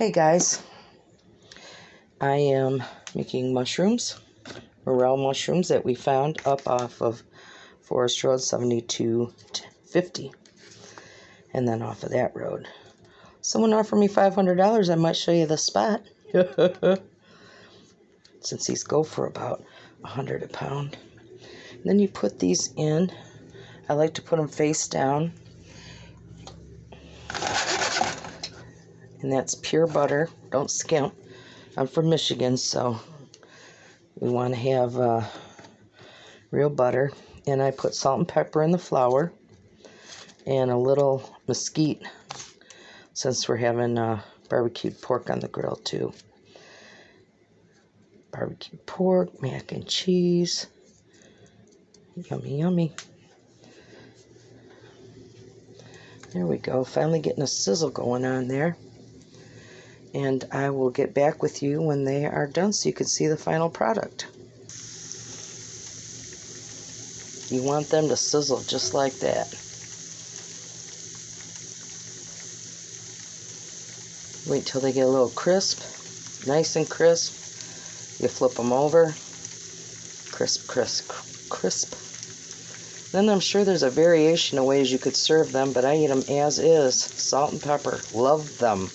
Hey guys, I am making mushrooms, morel mushrooms that we found up off of Forest Road 7250, and then off of that road. Someone offered me $500, I might show you the spot, since these go for about $100 a pound. And then you put these in. I like to put them face down, and that's pure butter, don't skimp. I'm from Michigan, so we want to have real butter. And I put salt and pepper in the flour and a little mesquite, since we're having barbecued pork on the grill too. Barbecued pork, mac and cheese. Yummy, yummy. There we go. Finally getting a sizzle going on there. And I will get back with you when they are done so you can see the final product. You want them to sizzle just like that. Wait till they get a little crisp, nice and crisp. You flip them over, crisp, crisp, crisp. Then I'm sure there's a variation of ways you could serve them, but I eat them as is, salt and pepper. Love them.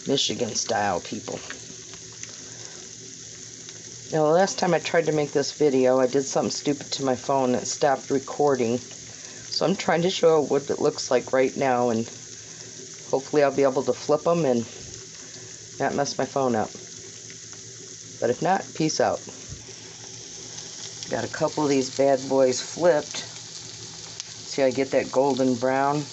Michigan style, people. Now, the last time I tried to make this video, I did something stupid to my phone and it stopped recording. So I'm trying to show what it looks like right now, and hopefully I'll be able to flip them and not mess my phone up. But if not, peace out. Got a couple of these bad boys flipped. See how I get that golden brown?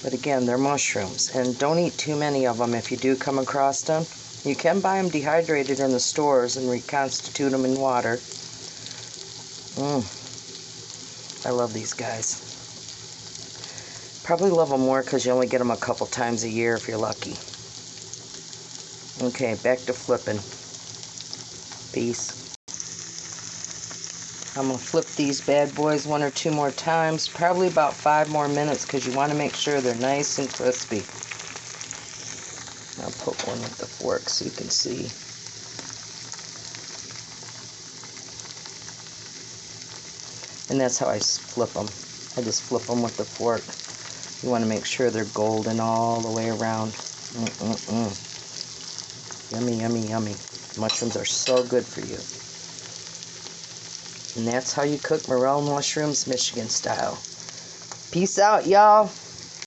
But again, they're mushrooms, and don't eat too many of them if you do come across them. You can buy them dehydrated in the stores and reconstitute them in water. I love these guys. Probably love them more because you only get them a couple times a year if you're lucky. Okay, back to flipping. Peace. I'm going to flip these bad boys 1 or 2 more times, probably about 5 more minutes, because you want to make sure they're nice and crispy. I'll put one with the fork so you can see. And that's how I flip them. I just flip them with the fork. You want to make sure they're golden all the way around. Yummy, yummy, yummy. Mushrooms are so good for you. And that's how you cook morel mushrooms, Michigan style. Peace out, y'all.